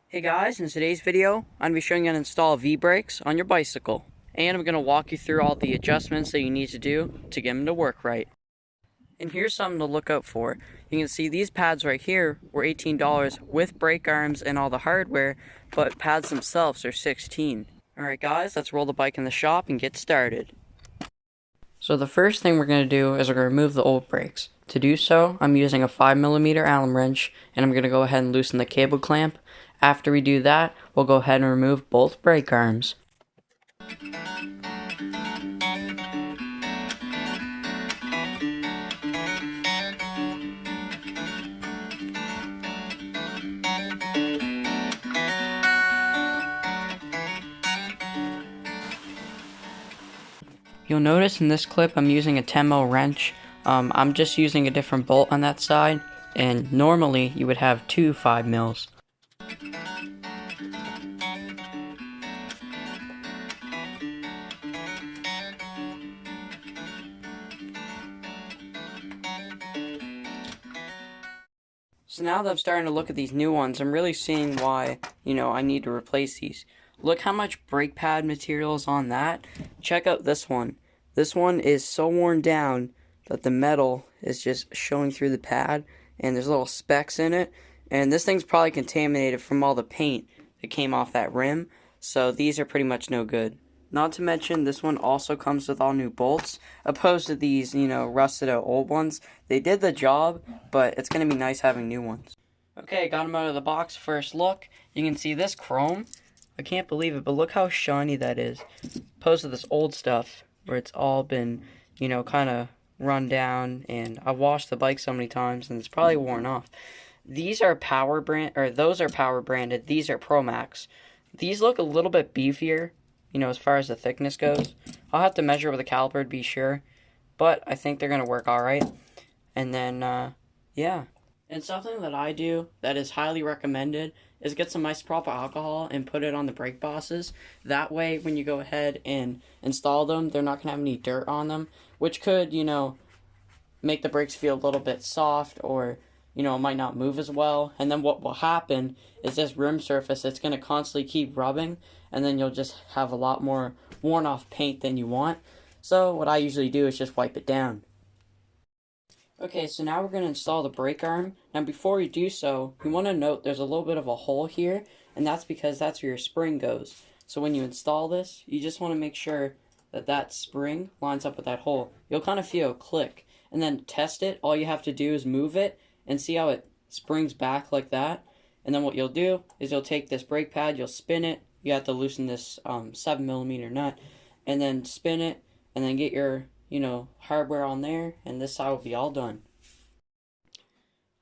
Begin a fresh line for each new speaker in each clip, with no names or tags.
Hey guys, in today's video, I'm going to be showing you how to install V-brakes on your bicycle. And I'm going to walk you through all the adjustments that you need to do to get them to work right. And here's something to look out for. You can see these pads right here were $18 with brake arms and all the hardware, but pads themselves are $16. Alright guys, let's roll the bike in the shop and get started. So the first thing we're going to do is we're going to remove the old brakes. To do so, I'm using a 5mm Allen wrench, and I'm going to go ahead and loosen the cable clamp. After we do that, we'll go ahead and remove both brake arms. You'll notice in this clip I'm using a 10mm wrench. I'm just using a different bolt on that side, and normally you would have two 5mm. So now that I'm starting to look at these new ones, I'm really seeing why, I need to replace these. Look how much brake pad material is on that. Check out this one. This one is so worn down that the metal is just showing through the pad, and there's little specks in it. And this thing's probably contaminated from all the paint that came off that rim, so these are pretty much no good. Not to mention, this one also comes with all new bolts, opposed to these, rusted out old ones. They did the job, but it's going to be nice having new ones. Okay, got them out of the box. First look, you can see this chrome. I can't believe it, but look how shiny that is. Opposed to this old stuff, where it's all been, kind of run down, and I've washed the bike so many times, and it's probably worn off. These are power brand, or those are power branded. These are Pro Max. These look a little bit beefier, as far as the thickness goes. I'll have to measure with a caliper to be sure, but I think they're going to work alright. And then, yeah. And something that I do that is highly recommended is get some isopropyl alcohol and put it on the brake bosses. That way, when you go ahead and install them, they're not going to have any dirt on them, which could, make the brakes feel a little bit soft, or it might not move as well. And then what will happen is this rim surface, it's going to constantly keep rubbing, and then you'll just have a lot more worn off paint than you want. So what I usually do is just wipe it down. Okay, so now we're going to install the brake arm. Now before we do so, you want to note there's a little bit of a hole here, and that's because that's where your spring goes. So when you install this, you just want to make sure that that spring lines up with that hole. You'll kind of feel a click. And then to test it, all you have to do is move it and see how it springs back like that. And then what you'll do is you'll take this brake pad, you'll spin it. You have to loosen this 7mm nut, and then spin it, and then get your hardware on there, and this side will be all done.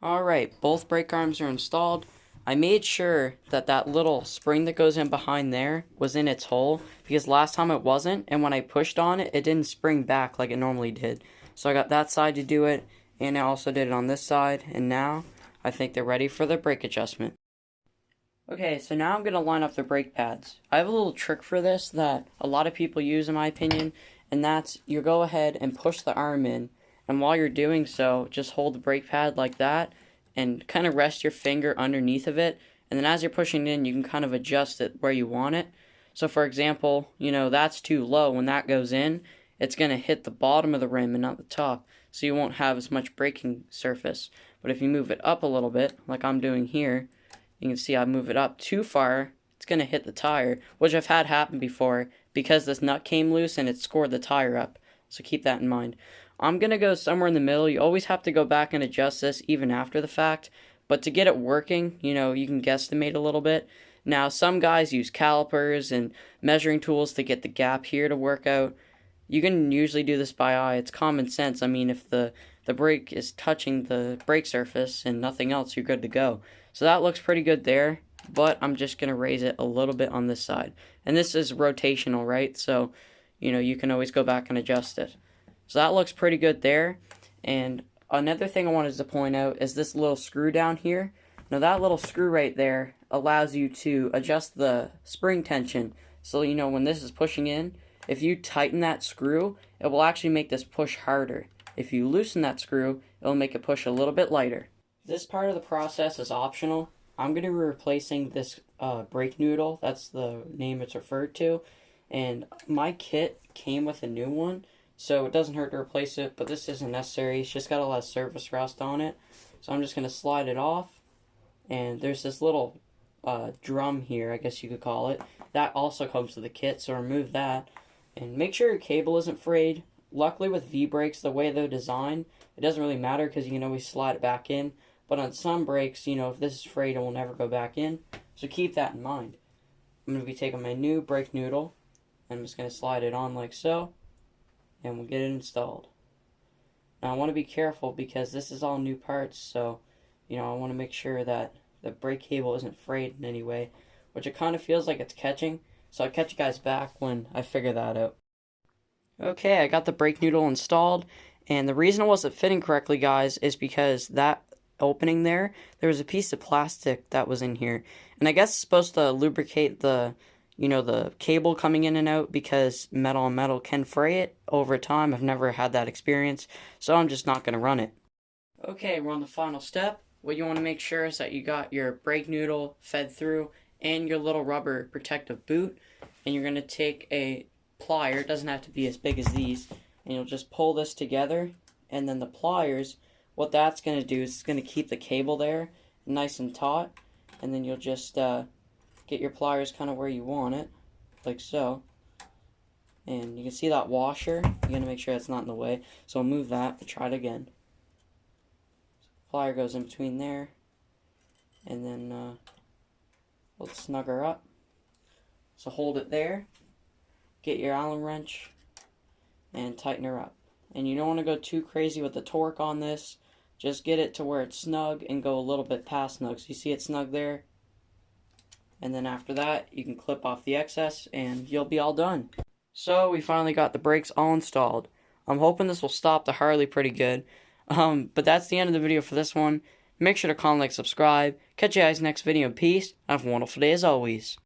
Alright, both brake arms are installed. I made sure that that little spring that goes in behind there was in its hole, because last time it wasn't, and when I pushed on it, it didn't spring back like it normally did. So I got that side to do it, and I also did it on this side, and now I think they're ready for the brake adjustment. Okay, so now I'm going to line up the brake pads. I have a little trick for this that a lot of people use in my opinion, and that's you go ahead and push the arm in, and while you're doing so, just hold the brake pad like that, and kind of rest your finger underneath of it, and then as you're pushing it in, you can kind of adjust it where you want it. So for example, that's too low. When that goes in, it's going to hit the bottom of the rim and not the top, so you won't have as much braking surface. But if you move it up a little bit, like I'm doing here, you can see I move it up too far, it's going to hit the tire, which I've had happen before because this nut came loose and it scored the tire up. So keep that in mind. I'm going to go somewhere in the middle. You always have to go back and adjust this even after the fact. But to get it working, you can guesstimate a little bit. Now, some guys use calipers and measuring tools to get the gap here to work out. You can usually do this by eye. It's common sense. I mean, if the brake is touching the brake surface and nothing else, you're good to go. So that looks pretty good there, but I'm just going to raise it a little bit on this side. And this is rotational, right? So, you can always go back and adjust it. So that looks pretty good there. And another thing I wanted to point out is this little screw down here. Now that little screw right there allows you to adjust the spring tension. So, when this is pushing in, if you tighten that screw, it will actually make this push harder. If you loosen that screw, it will make it push a little bit lighter. This part of the process is optional. I'm going to be replacing this brake noodle. That's the name it's referred to. And my kit came with a new one, so it doesn't hurt to replace it, but this isn't necessary. It's just got a lot of surface rust on it. So I'm just going to slide it off. And there's this little drum here, I guess you could call it. That also comes with the kit, so remove that. And make sure your cable isn't frayed. Luckily with V-brakes, the way they're designed, it doesn't really matter because you can always slide it back in. But on some brakes, you know, if this is frayed, it will never go back in. So keep that in mind. I'm going to be taking my new brake noodle, and I'm just going to slide it on like so, and we'll get it installed. Now I want to be careful because this is all new parts, so you know, I want to make sure that the brake cable isn't frayed in any way, which it kind of feels like it's catching. So I'll catch you guys back when I figure that out. Okay, I got the brake noodle installed, and the reason it wasn't fitting correctly, guys, is because that opening there was a piece of plastic that was in here. And I guess it's supposed to lubricate the, you know, the cable coming in and out because metal on metal can fray it over time. I've never had that experience, so I'm just not going to run it. Okay, we're on the final step. What you want to make sure is that you got your brake noodle fed through and your little rubber protective boot. And you're going to take a plier, it doesn't have to be as big as these, and you'll just pull this together. And then the pliers, what that's going to do is it's going to keep the cable there nice and taut. And then you'll just get your pliers kind of where you want it, like so. And you can see that washer. You're going to make sure it's not in the way. So I'll move that and try it again. Plier goes in between there, and then we'll snug her up. So hold it there, get your Allen wrench, and tighten her up. And you don't want to go too crazy with the torque on this. Just get it to where it's snug and go a little bit past snug. So you see it snug there, and then after that you can clip off the excess and you'll be all done. So we finally got the brakes all installed. I'm hoping this will stop the Harley pretty good. But that's the end of the video for this one. Make sure to comment, like, subscribe. Catch you guys next video. Peace. Have a wonderful day as always.